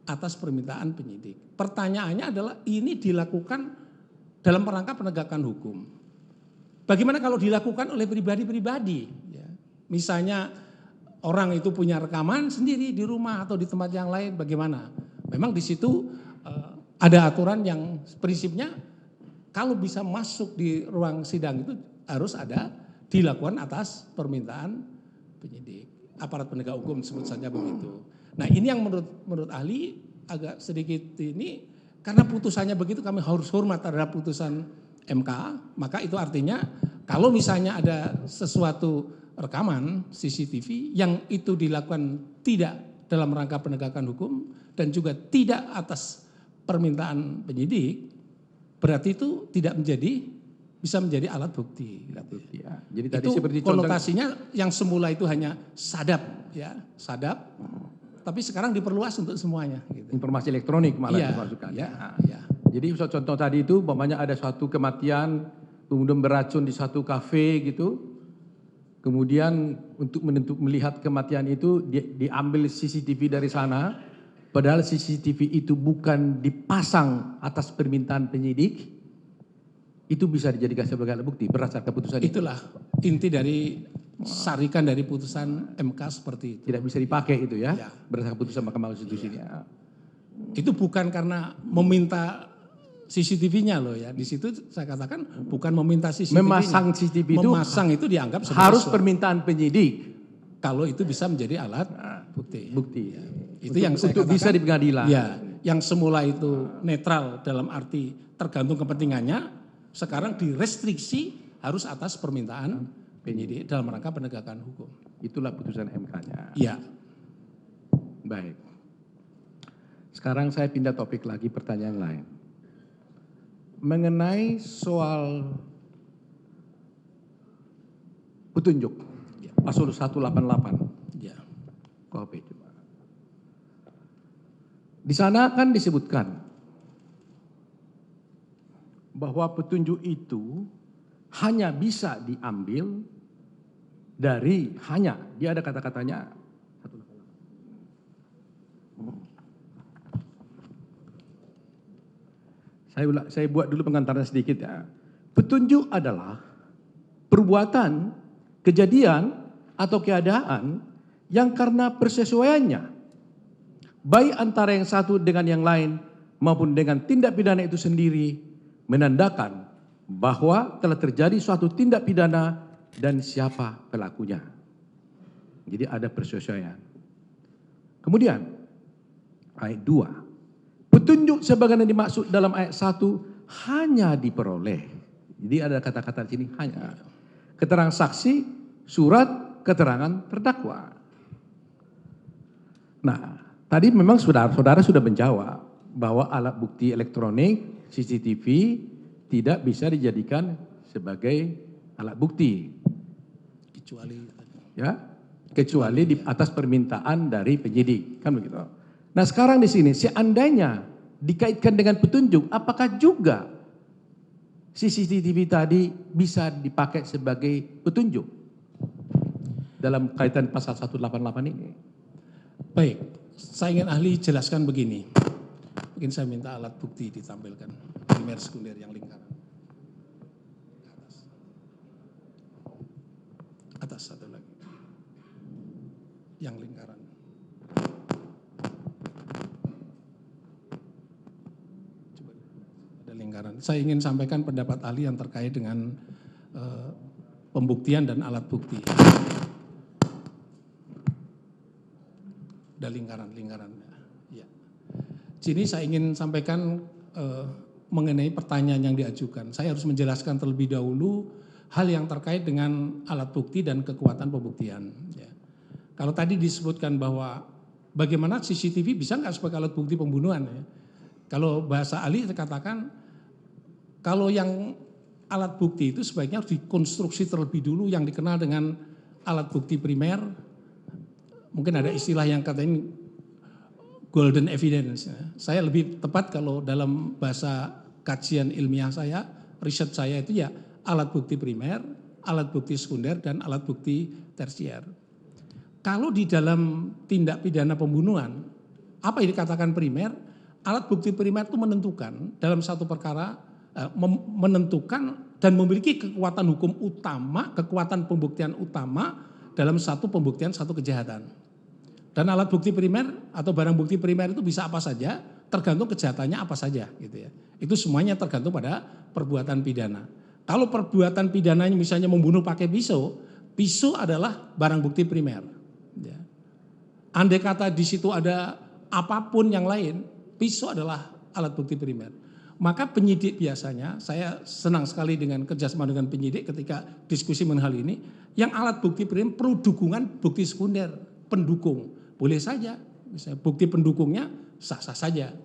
atas permintaan penyidik. Pertanyaannya adalah ini dilakukan dalam rangka penegakan hukum. Bagaimana kalau dilakukan oleh pribadi-pribadi? Ya. Misalnya orang itu punya rekaman sendiri di rumah atau di tempat yang lain, bagaimana? Memang di situ ada aturan yang prinsipnya kalau bisa masuk di ruang sidang itu harus ada dilakukan atas permintaan penyidik. Aparat penegak hukum sebut saja begitu. Nah ini yang menurut ahli agak sedikit ini, karena putusannya begitu kami harus hormat terhadap putusan MK, maka itu artinya kalau misalnya ada sesuatu rekaman CCTV yang itu dilakukan tidak dalam rangka penegakan hukum dan juga tidak atas permintaan penyidik, berarti itu tidak bisa menjadi alat bukti. Ya. Jadi tadi itu seperti konotasinya yang semula itu hanya sadap, ya sadap, tapi sekarang diperluas untuk semuanya. Gitu. Informasi elektronik malah ya, dimasukkan. Ya. Jadi contoh tadi itu, umpamanya ada suatu kematian, kemudian beracun di suatu kafe gitu, kemudian untuk melihat kematian itu diambil CCTV dari sana, padahal CCTV itu bukan dipasang atas permintaan penyidik, itu bisa dijadikan sebagai alat bukti berdasarkan putusan itu. Itulah inti dari sarikan dari putusan MK seperti itu. Tidak bisa dipakai itu ya. Berdasarkan putusan Mahkamah Konstitusi. Ya. Itu bukan karena meminta CCTV-nya loh ya. Di situ saya katakan bukan meminta CCTV-nya. Memasang CCTV itu memasang itu dianggap sebagai harus permintaan penyidik. Kalau itu bisa menjadi alat bukti. Ya. Itu yang saya katakan. Untuk bisa di pengadilan. Ya, yang semula itu netral dalam arti tergantung kepentingannya, sekarang direstriksi harus atas permintaan penyidik dalam rangka penegakan hukum. Itulah putusan MK-nya. Iya. Baik. Sekarang saya pindah topik lagi, pertanyaan lain. Mengenai soal petunjuk. Pasal 188. Ya. KUHP coba. Di sana kan disebutkan bahwa petunjuk itu hanya bisa diambil dari dia ada kata-katanya 188. Saya buat dulu pengantarnya sedikit ya. Petunjuk adalah perbuatan, kejadian atau keadaan yang karena persesuaiannya baik antara yang satu dengan yang lain maupun dengan tindak pidana itu sendiri menandakan bahwa telah terjadi suatu tindak pidana dan siapa pelakunya. Jadi ada persesuaian. Kemudian ayat 2. Petunjuk sebagaimana dimaksud dalam ayat 1 hanya diperoleh. Jadi ada kata-kata di sini hanya. Keterangan saksi, surat keterangan terdakwa. Nah, tadi memang saudara sudah menjawab bahwa alat bukti elektronik CCTV tidak bisa dijadikan sebagai alat bukti. Kecuali di atas permintaan dari penyidik, kan begitu. Nah, sekarang di sini seandainya dikaitkan dengan petunjuk, apakah juga CCTV tadi bisa dipakai sebagai petunjuk dalam kaitan pasal 188 ini? Baik, saya ingin ahli jelaskan begini. Mungkin saya minta alat bukti ditampilkan, primer sekunder yang lingkaran. Atas satu lagi. Yang lingkaran. Coba ada lingkaran. Saya ingin sampaikan pendapat ahli yang terkait dengan pembuktian dan alat bukti. Ada lingkaran. Ya. Sini saya ingin sampaikan mengenai pertanyaan yang diajukan. Saya harus menjelaskan terlebih dahulu hal yang terkait dengan alat bukti dan kekuatan pembuktian. Ya. Kalau tadi disebutkan bahwa bagaimana CCTV bisa nggak sebagai alat bukti pembunuhan? Ya. Kalau bahasa ahli dikatakan kalau yang alat bukti itu sebaiknya harus dikonstruksi terlebih dulu yang dikenal dengan alat bukti primer. Mungkin ada istilah yang katanya golden evidence. Ya. Saya lebih tepat kalau dalam bahasa kajian ilmiah saya, riset saya itu ya alat bukti primer, alat bukti sekunder, dan alat bukti tersier. Kalau di dalam tindak pidana pembunuhan, Apa yang dikatakan primer? Alat bukti primer itu menentukan dalam satu perkara, menentukan dan memiliki kekuatan hukum utama, kekuatan pembuktian utama dalam satu pembuktian satu kejahatan. Dan alat bukti primer atau barang bukti primer itu bisa apa saja, tergantung kejahatannya apa saja gitu ya. Itu semuanya tergantung pada perbuatan pidana. Kalau perbuatan pidananya misalnya membunuh pakai pisau, pisau adalah barang bukti primer. Ya. Andai kata di situ ada apapun yang lain, pisau adalah alat bukti primer. Maka penyidik biasanya, saya senang sekali dengan kerjasama dengan penyidik ketika diskusi mengenai hal ini, yang alat bukti primer perlu dukungan bukti sekunder, pendukung. Boleh saja, misalnya bukti pendukungnya sah-sah saja.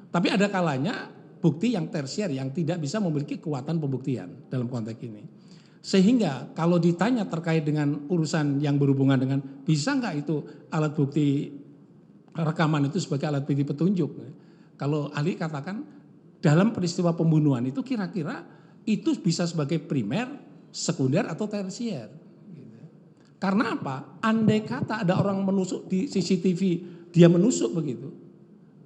Tapi ada kalanya bukti yang tersier yang tidak bisa memiliki kekuatan pembuktian dalam konteks ini. Sehingga kalau ditanya terkait dengan urusan yang berhubungan dengan bisa nggak itu alat bukti rekaman itu sebagai alat bukti petunjuk. Kalau ahli katakan dalam peristiwa pembunuhan itu kira-kira itu bisa sebagai primer, sekunder atau tersier. Karena apa? Andai kata ada orang menusuk di CCTV, dia menusuk begitu.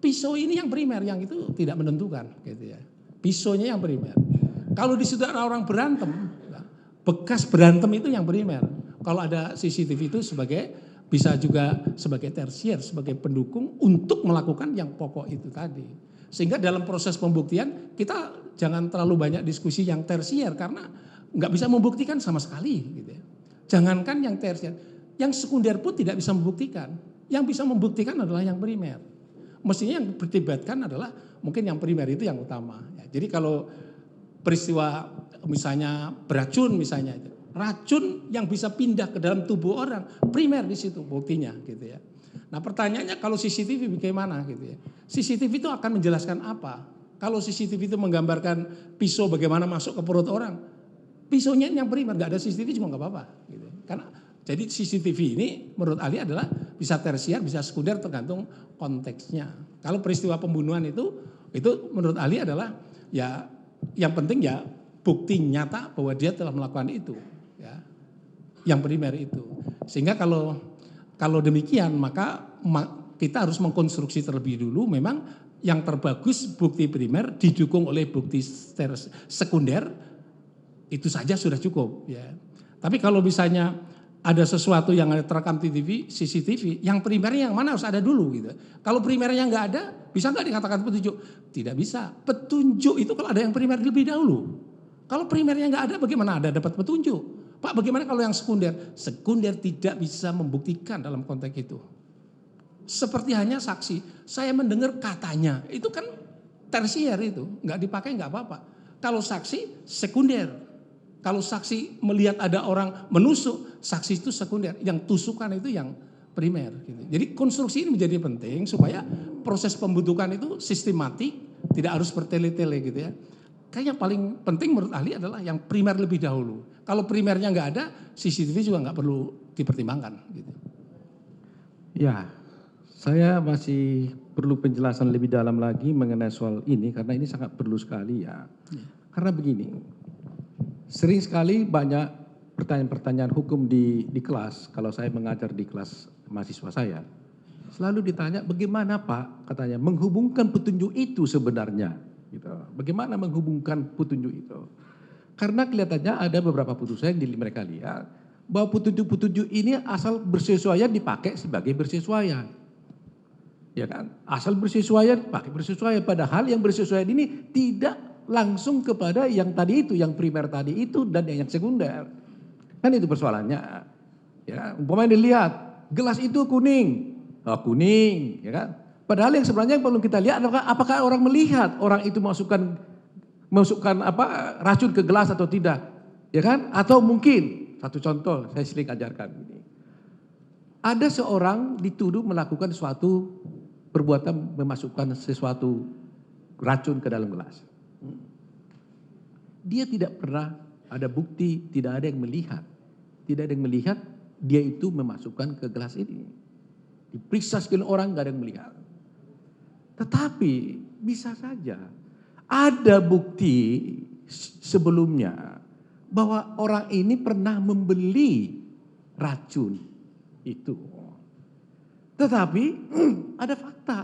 Pisau ini yang primer, yang itu tidak menentukan, gitu ya. Pisaunya yang primer. Kalau di situ ada orang berantem, bekas berantem itu yang primer. Kalau ada CCTV itu sebagai bisa juga sebagai tersier, sebagai pendukung untuk melakukan yang pokok itu tadi. Sehingga dalam proses pembuktian kita jangan terlalu banyak diskusi yang tersier karena nggak bisa membuktikan sama sekali, gitu ya. Jangankan yang tersier, yang sekunder pun tidak bisa membuktikan. Yang bisa membuktikan adalah yang primer. Mestinya yang berdebatkan adalah mungkin yang primer itu yang utama. Ya, jadi kalau peristiwa misalnya beracun misalnya, racun yang bisa pindah ke dalam tubuh orang, primer di situ buktinya gitu ya. Nah pertanyaannya kalau CCTV bagaimana gitu ya. CCTV itu akan menjelaskan apa? Kalau CCTV itu menggambarkan pisau bagaimana masuk ke perut orang, pisaunya yang primer, nggak ada CCTV juga nggak apa-apa. Gitu. Karena jadi CCTV ini menurut ahli adalah bisa tersier, bisa sekunder tergantung konteksnya. Kalau peristiwa pembunuhan itu menurut ahli adalah ya yang penting ya bukti nyata bahwa dia telah melakukan itu. Ya, yang primer itu. Sehingga kalau demikian maka kita harus mengkonstruksi terlebih dulu memang yang terbagus bukti primer didukung oleh bukti sekunder. Itu saja sudah cukup ya. Tapi kalau misalnya ada sesuatu yang ada terekam TV, CCTV, yang primernya yang mana harus ada dulu gitu. Kalau primernya nggak ada, bisa nggak dikatakan petunjuk? Tidak bisa. Petunjuk itu kalau ada yang primer lebih dahulu. Kalau primernya nggak ada, bagaimana ada dapat petunjuk? Pak, bagaimana kalau yang sekunder? Sekunder tidak bisa membuktikan dalam konteks itu. Seperti hanya saksi, saya mendengar katanya, itu kan tersier itu, nggak dipakai nggak apa-apa. Kalau saksi sekunder. Kalau saksi melihat ada orang menusuk, saksi itu sekunder. Yang tusukan itu yang primer. Gitu. Jadi konstruksi ini menjadi penting supaya proses pembentukan itu sistematik, tidak harus bertele-tele gitu ya. Kayaknya yang paling penting menurut ahli adalah yang primer lebih dahulu. Kalau primernya nggak ada, CCTV juga nggak perlu dipertimbangkan. Gitu. Ya, saya masih perlu penjelasan lebih dalam lagi mengenai soal ini karena ini sangat perlu sekali ya. Karena begini. Sering sekali banyak pertanyaan-pertanyaan hukum di kelas, kalau saya mengajar di kelas mahasiswa saya, selalu ditanya bagaimana Pak, katanya menghubungkan petunjuk itu sebenarnya. Gitu. Bagaimana menghubungkan petunjuk itu? Karena kelihatannya ada beberapa putusan yang mereka lihat, bahwa petunjuk-petunjuk ini asal bersesuaian dipakai sebagai bersesuaian. Ya kan? Asal bersesuaian, pakai bersesuaian. Padahal yang bersesuaian ini tidak langsung kepada yang tadi itu, yang primer tadi itu dan yang sekunder. Kan itu persoalannya. Ya, umpamanya dilihat, gelas itu kuning. Oh, kuning, ya kan? Padahal yang sebenarnya yang perlu kita lihat adalah apakah orang melihat orang itu masukkan racun ke gelas atau tidak. Ya kan? Atau mungkin, satu contoh saya sering ajarkan ini. Ada seorang dituduh melakukan suatu perbuatan memasukkan sesuatu racun ke dalam gelas. Dia tidak pernah ada bukti, tidak ada yang melihat. Tidak ada yang melihat dia itu memasukkan ke gelas ini. Diperiksa sekian orang, nggak ada yang melihat. Tetapi bisa saja ada bukti sebelumnya bahwa orang ini pernah membeli racun itu. Tetapi ada fakta.